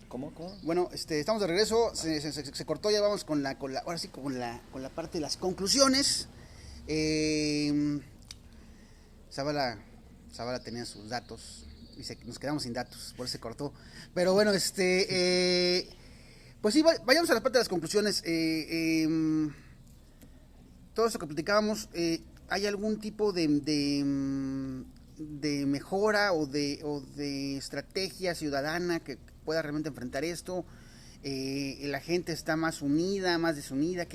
¿Cómo? ¿Cómo? Bueno, estamos de regreso, se cortó, ya vamos ahora sí, con la parte de las conclusiones. Eh, Zavala, Zavala tenía sus datos y nos quedamos sin datos, por eso se cortó. Pero bueno, pues sí, vayamos a la parte de las conclusiones. Todo esto que platicábamos, ¿hay algún tipo de mejora o de estrategia ciudadana que pueda realmente enfrentar esto? La gente está más unida, más desunida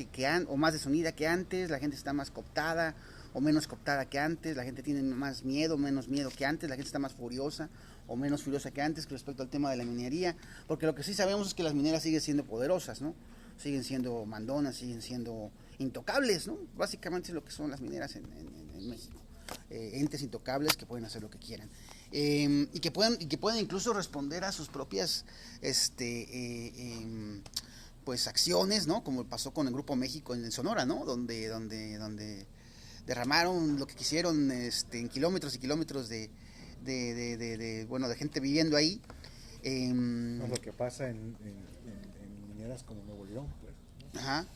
o más desunida que antes, la gente está más cooptada o menos cooptada que antes, la gente tiene más miedo, menos miedo que antes, la gente está más furiosa o menos furiosa que antes respecto al tema de la minería, porque lo que sí sabemos es que las mineras siguen siendo poderosas, ¿no? Siguen siendo mandonas, siguen siendo intocables, ¿no? Básicamente es lo que son las mineras en México. Entes intocables que pueden hacer lo que quieran. Y que pueden incluso responder a sus propias pues acciones, ¿no? Como pasó con el Grupo México en Sonora, ¿no? Donde derramaron lo que quisieron en kilómetros y kilómetros bueno, de gente viviendo ahí. No, lo que pasa en mineras como Nuevo León, pues. Ajá.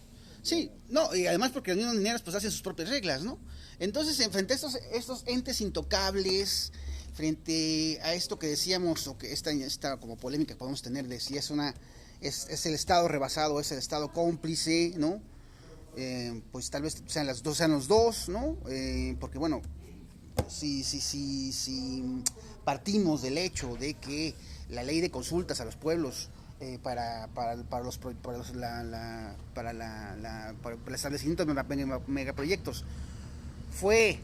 Sí, no, y además porque las mismas mineras pues hacen sus propias reglas, ¿no? Entonces, frente a estos entes intocables, frente a esto que decíamos, o que esta como polémica que podemos tener de si es el Estado rebasado, es el Estado cómplice, ¿no? Pues tal vez sean los dos, ¿no? Porque bueno, si partimos del hecho de que la ley de consultas a los pueblos para el establecimiento de megaproyectos fue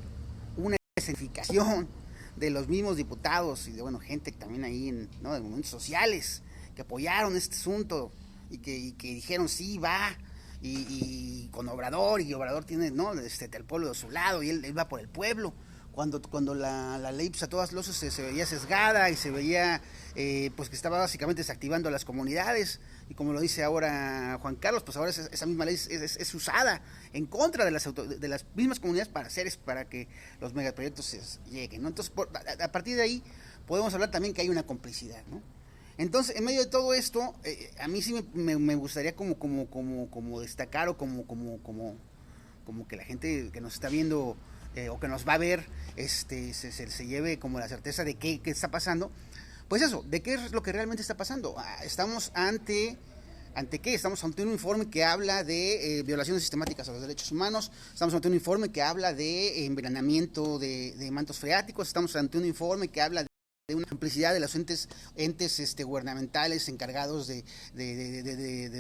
una escenificación de los mismos diputados y de bueno gente también ahí ¿no? de movimientos sociales que apoyaron este asunto y que dijeron sí va y con Obrador, y Obrador tiene ¿no? el pueblo de su lado y él va por el pueblo, cuando la ley pues, a todas luces se veía sesgada y se veía pues que estaba básicamente desactivando a las comunidades, y como lo dice ahora Juan Carlos, pues ahora esa misma ley es usada en contra de las mismas comunidades para que los megaproyectos lleguen, ¿no? Entonces a partir de ahí podemos hablar también que hay una complicidad, ¿no? Entonces, en medio de todo esto, a mí sí me gustaría como destacar o como que la gente que nos está viendo o que nos va a ver se lleve como la certeza de qué está pasando. Pues eso, de qué es lo que realmente está pasando. Estamos ¿ante qué? Estamos ante un informe que habla de violaciones sistemáticas a los derechos humanos, estamos ante un informe que habla de envenenamiento de mantos freáticos, estamos ante un informe que habla de una complicidad de los entes gubernamentales encargados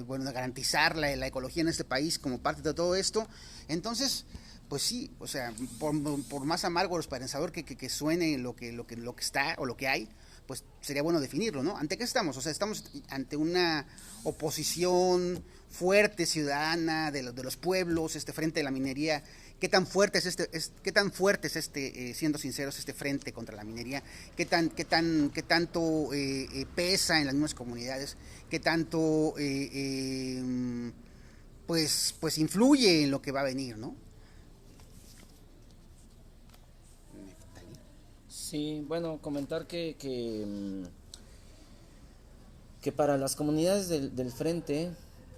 bueno, de garantizar la ecología en este país como parte de todo esto. Entonces, pues sí, o sea, por más amargo o esperanzador que suene lo que está o lo que hay, pues sería bueno definirlo, ¿no? ¿Ante qué estamos? O sea, estamos ante una oposición fuerte ciudadana de los pueblos, frente a la minería. ¿Qué tan fuerte es siendo sinceros, este frente contra la minería? ¿Qué tanto pesa en las mismas comunidades? ¿Qué tanto pues influye en lo que va a venir, ¿no? Sí, bueno, comentar que para las comunidades del frente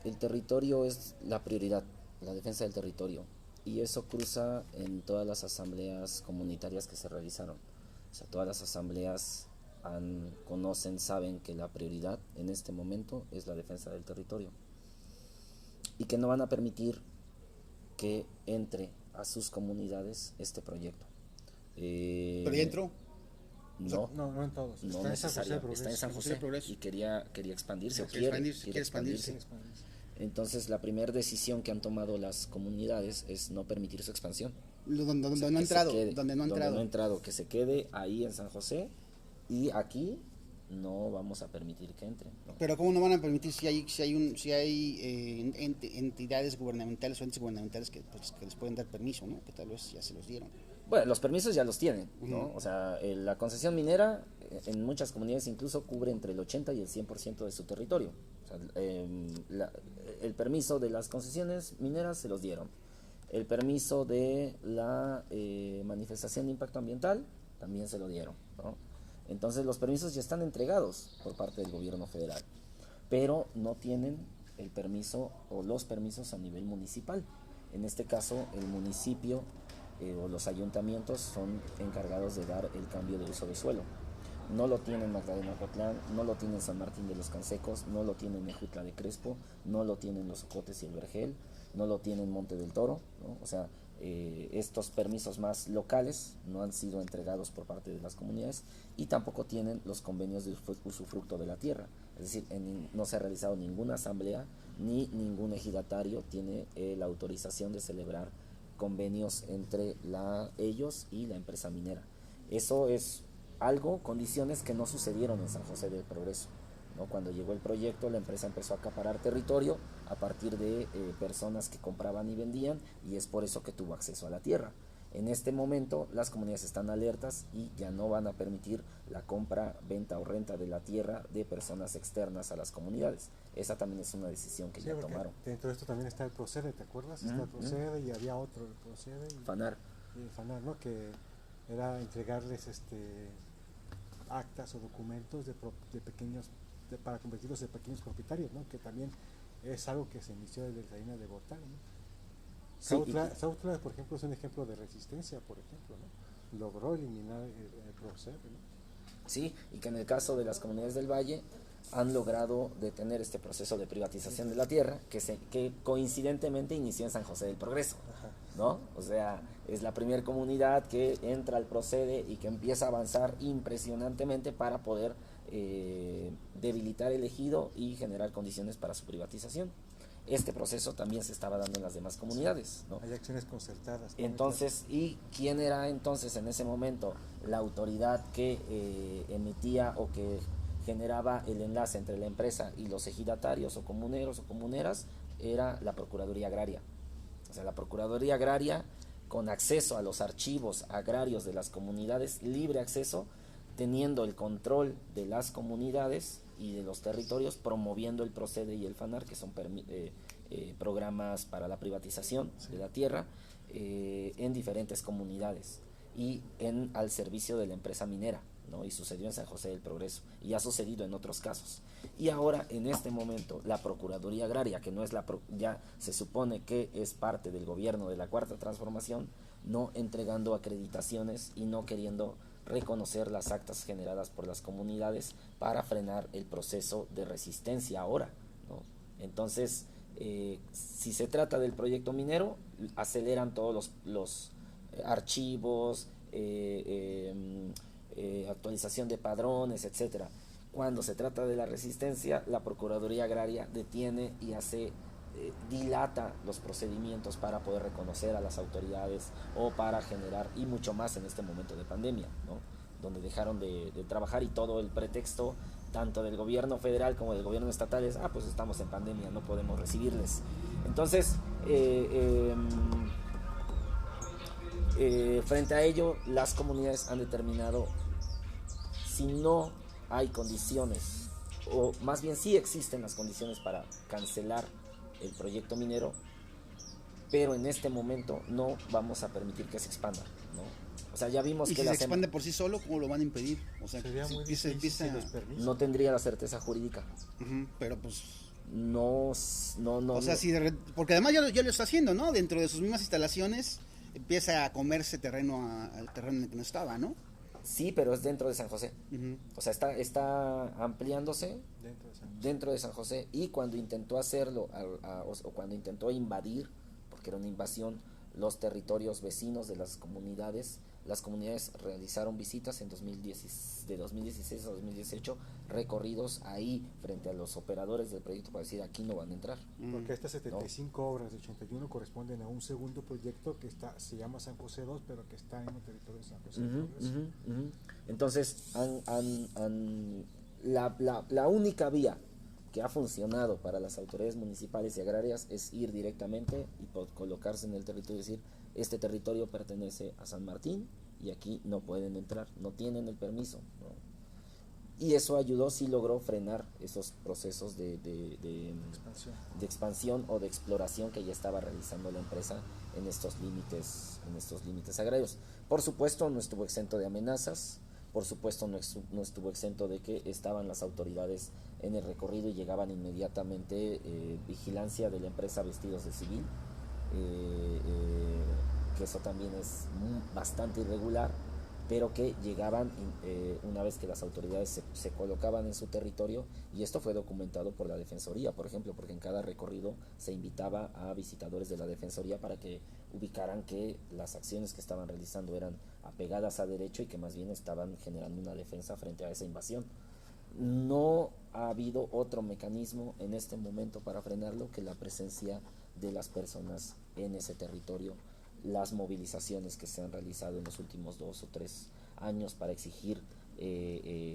el territorio es la prioridad, la defensa del territorio. Y eso cruza en todas las asambleas comunitarias que se realizaron. O sea, todas las asambleas conocen, saben que la prioridad en este momento es la defensa del territorio. Y que no van a permitir que entre a sus comunidades este proyecto. ¿Pero ya entró? No, No en todos. no Está en San José necesario, Progreso. está en San José Progreso. y quería expandirse o Quiere quiere expandirse. Entonces la primera decisión que han tomado las comunidades es no permitir su expansión. Donde O sea, no ha que se entrado, quede, donde no ha entrado. que se quede ahí en San José, y aquí no vamos a permitir que entre, ¿no? Pero ¿cómo no van a permitir si hay entidades gubernamentales o entes gubernamentales que les pueden dar permiso, ¿no? Que tal vez ya se los dieron. Bueno, los permisos ya los tienen, ¿no? O sea, la concesión minera en muchas comunidades incluso cubre entre el 80 y el 100% de su territorio. O sea, el permiso de las concesiones mineras se los dieron. El permiso de la manifestación de impacto ambiental también se lo dieron, ¿no? Entonces los permisos ya están entregados por parte del gobierno federal. pero no tienen el permiso o los permisos a nivel municipal. En este caso, el municipio o los ayuntamientos son encargados de dar el cambio de uso de suelo. No lo tienen Magdalena Cotlán, no lo tienen San Martín de los Cansecos, no lo tienen Ejutla de Crespo, no lo tienen Los Ocotes y el Vergel, no lo tienen Monte del Toro, ¿no? O sea, estos permisos más locales no han sido entregados por parte de las comunidades y tampoco tienen los convenios de usufructo de la tierra. Es decir, no se ha realizado ninguna asamblea ni ningún ejidatario tiene la autorización de celebrar convenios entre ellos y la empresa minera. Eso es condiciones que no sucedieron en San José del Progreso, ¿no? Cuando llegó el proyecto, la empresa empezó a acaparar territorio a partir de personas que compraban y vendían, y es por eso que tuvo acceso a la tierra. En este momento las comunidades están alertas y ya no van a permitir la compra, venta o renta de la tierra de personas externas a las comunidades. Esa también es una decisión que ya tomaron. Dentro de esto también está el Procede, ¿te acuerdas? Está el Procede y había otro, el Procede y Fanar. Y el Fanar, ¿no? Que era entregarles actas o documentos de pequeños, para convertirlos en pequeños propietarios, ¿no? Que también es algo que se inició desde Salinas de Gortari, ¿no? Sí, Sautla, por ejemplo, es un ejemplo de resistencia, por ejemplo, ¿no? Logró eliminar el Procede, ¿no? Sí, y que en el caso de las comunidades del Valle han logrado detener este proceso de privatización de la tierra que coincidentemente inició en San José del Progreso, ¿no? O sea, es la primera comunidad que entra al Procede y que empieza a avanzar impresionantemente para poder debilitar el ejido y generar condiciones para su privatización. Este proceso también se estaba dando en las demás comunidades, ¿no? Hay acciones concertadas. Entonces, ¿y quién era entonces en ese momento la autoridad que emitía o que generaba el enlace entre la empresa y los ejidatarios o comuneros o comuneras? Era la Procuraduría Agraria. O sea, la Procuraduría Agraria, con acceso a los archivos agrarios de las comunidades, libre acceso, teniendo el control de las comunidades y de los territorios, promoviendo el Procede y el Fanar, que son programas para la privatización de la tierra en diferentes comunidades y al servicio de la empresa minera, ¿no? Y sucedió en San José del Progreso y ha sucedido en otros casos. Y ahora, en este momento, la Procuraduría Agraria, que no es ya se supone que es parte del gobierno de la Cuarta Transformación, no entregando acreditaciones y no queriendo reconocer las actas generadas por las comunidades para frenar el proceso de resistencia ahora, ¿no? Entonces, si se trata del proyecto minero, aceleran todos los archivos, actualización de padrones, etcétera. Cuando se trata de la resistencia, la Procuraduría Agraria detiene y dilata los procedimientos para poder reconocer a las autoridades o para generar, y mucho más en este momento de pandemia, ¿no? Donde dejaron de trabajar y todo el pretexto tanto del gobierno federal como del gobierno estatal es, pues estamos en pandemia, no podemos recibirles. Entonces, frente a ello, las comunidades han determinado, si no hay condiciones, o más bien sí existen las condiciones para cancelar el proyecto minero, pero en este momento no vamos a permitir que se expanda, ¿no? O sea, ya vimos que si se expande por sí solo, ¿cómo lo van a impedir? O sea, sería muy difícil no tendría la certeza jurídica. Pero pues no. O sea, porque además ya lo está haciendo, ¿no? Dentro de sus mismas instalaciones empieza a comerse terreno al terreno en el que no estaba, ¿no? Sí, pero es dentro de San José. O sea, está ampliándose dentro de San José, y cuando intentó hacerlo o cuando intentó invadir, porque era una invasión, los territorios vecinos de las comunidades realizaron visitas de 2016 a 2018, recorridos ahí frente a los operadores del proyecto para decir aquí no van a entrar. Porque estas 75 obras de 81 corresponden a un segundo proyecto que se llama San José 2, pero que está en el territorio de San José. Entonces, la única vía que ha funcionado para las autoridades municipales y agrarias es ir directamente y colocarse en el territorio y decir, este territorio pertenece a San Martín y aquí no pueden entrar, no tienen el permiso, ¿no? Y eso ayudó, sí logró frenar esos procesos de expansión o de exploración que ya estaba realizando la empresa en estos límites agrarios. Por supuesto, no estuvo exento de amenazas. por supuesto no estuvo exento de que estaban las autoridades en el recorrido y llegaban inmediatamente vigilancia de la empresa Vestidos de Civil, que eso también es bastante irregular, pero que llegaban una vez que las autoridades se colocaban en su territorio, y esto fue documentado por la Defensoría, por ejemplo, porque en cada recorrido se invitaba a visitadores de la Defensoría para que ubicaran que las acciones que estaban realizando eran apegadas a derecho y que más bien estaban generando una defensa frente a esa invasión. No ha habido otro mecanismo en este momento para frenarlo que la presencia de las personas en ese territorio, las movilizaciones que se han realizado en los últimos 2 o 3 años para exigir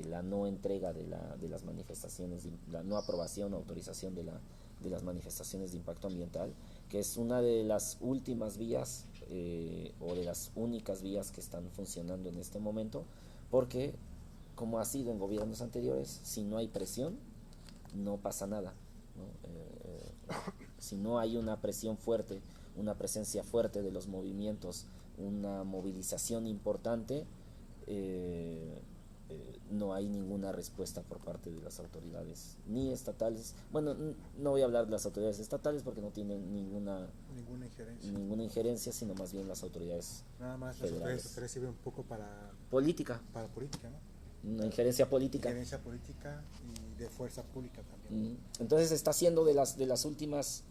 la no entrega de las manifestaciones, la no aprobación o autorización de las manifestaciones de impacto ambiental, que es una de las últimas vías o de las únicas vías que están funcionando en este momento, porque como ha sido en gobiernos anteriores, si no hay presión, no pasa nada, ¿no? Si no hay una presión fuerte, una presencia fuerte de los movimientos, una movilización importante, no hay ninguna respuesta por parte de las autoridades, ni estatales. Bueno, no voy a hablar de las autoridades estatales porque no tienen ninguna injerencia, sino más bien las autoridades nada más federales. Las autoridades sirven un poco para política, ¿no? Una injerencia política. Injerencia política y de fuerza pública también. Entonces está siendo de las últimas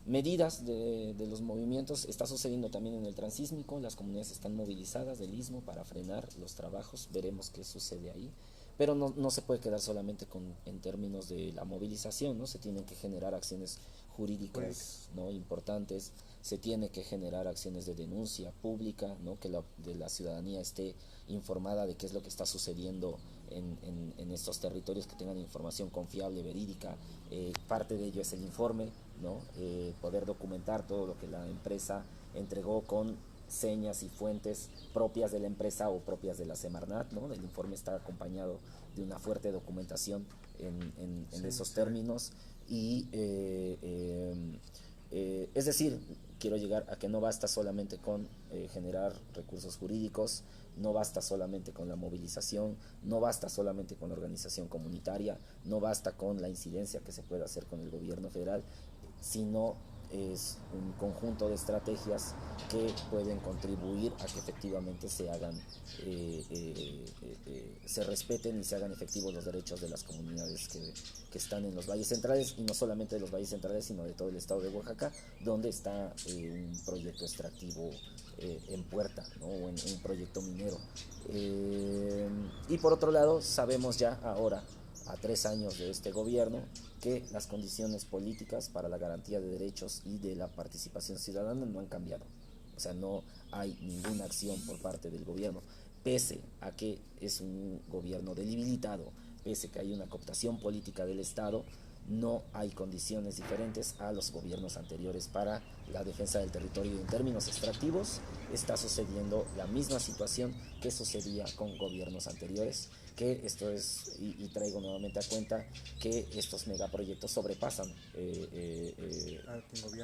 medidas de los movimientos. Está sucediendo también en el Transísmico, las comunidades están movilizadas del Istmo para frenar los trabajos, veremos qué sucede ahí, pero no se puede quedar solamente en términos de la movilización, ¿no? Se tienen que generar acciones jurídicas, ¿no? importantes, se tiene que generar acciones de denuncia pública, ¿no? Que la ciudadanía esté informada de qué es lo que está sucediendo en estos territorios, que tengan información confiable, verídica. Parte de ello es el informe, ¿no? Poder documentar todo lo que la empresa entregó con señas y fuentes propias de la empresa o propias de la Semarnat, ¿no? El informe está acompañado de una fuerte documentación en esos términos, y es decir, quiero llegar a que no basta solamente con generar recursos jurídicos, no basta solamente con la movilización, no basta solamente con la organización comunitaria, no basta con la incidencia que se pueda hacer con el gobierno federal, sino es un conjunto de estrategias que pueden contribuir a que efectivamente se hagan, se respeten y se hagan efectivos los derechos de las comunidades que están en los valles centrales, y no solamente de los valles centrales, sino de todo el estado de Oaxaca, donde está un proyecto extractivo en puerta, ¿no? O en un proyecto minero. Y por otro lado, sabemos ya ahora, a 3 años de este gobierno, que las condiciones políticas para la garantía de derechos y de la participación ciudadana no han cambiado. O sea, no hay ninguna acción por parte del gobierno, pese a que es un gobierno debilitado, pese a que hay una cooptación política del Estado. No hay condiciones diferentes a los gobiernos anteriores para la defensa del territorio, y en términos extractivos está sucediendo la misma situación que sucedía con gobiernos anteriores, que esto es, y traigo nuevamente a cuenta que estos megaproyectos sobrepasan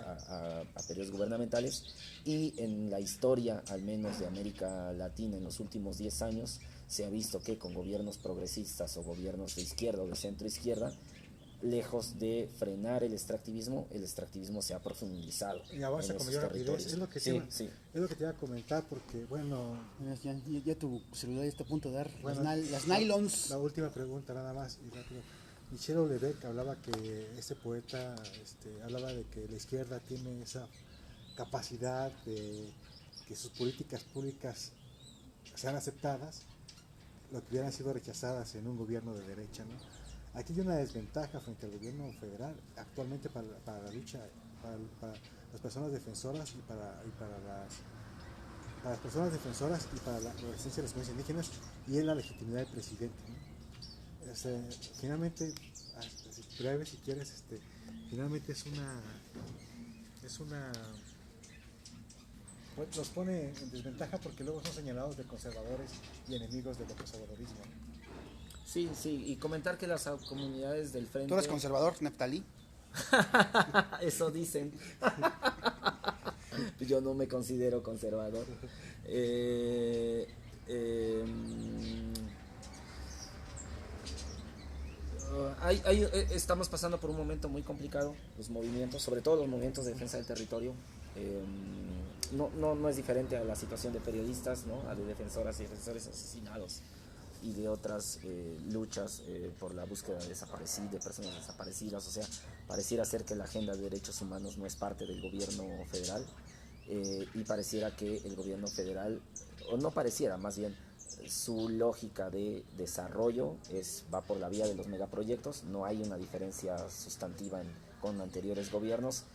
a periodos gubernamentales, y en la historia, al menos de América Latina, en los últimos 10 años, se ha visto que con gobiernos progresistas o gobiernos de izquierda o de centro izquierda, lejos de frenar el extractivismo se ha profundizado. Y avanza con mayor rapidez. Es lo que te iba a comentar, porque bueno. Ya tu celular está a punto de dar las nylons. La última pregunta, nada más, y rápido. Michel Houellebecq hablaba que este poeta hablaba de que la izquierda tiene esa capacidad de que sus políticas públicas sean aceptadas, lo que hubieran sido rechazadas en un gobierno de derecha, ¿no? Aquí hay una desventaja frente al gobierno federal actualmente para la lucha, para las personas defensoras y para las personas defensoras y para la resistencia de las comunidades indígenas, y es la legitimidad del presidente, ¿no? Finalmente, breve si quieres, finalmente es una pues los pone en desventaja, porque luego son señalados de conservadores y enemigos del conservadorismo, ¿no? Sí, y comentar que las comunidades del frente... ¿Tú eres conservador, Neftalí? Eso dicen. Yo no me considero conservador. Eh, estamos pasando por un momento muy complicado, los movimientos, sobre todo los movimientos de defensa del territorio. No es diferente a la situación de periodistas, ¿no? A de defensoras y defensores asesinados y de otras luchas por la búsqueda de personas desaparecidas. O sea, pareciera ser que la agenda de derechos humanos no es parte del gobierno federal, y pareciera que el gobierno federal, o no pareciera, más bien, su lógica de desarrollo va por la vía de los megaproyectos. No hay una diferencia sustantiva con anteriores gobiernos.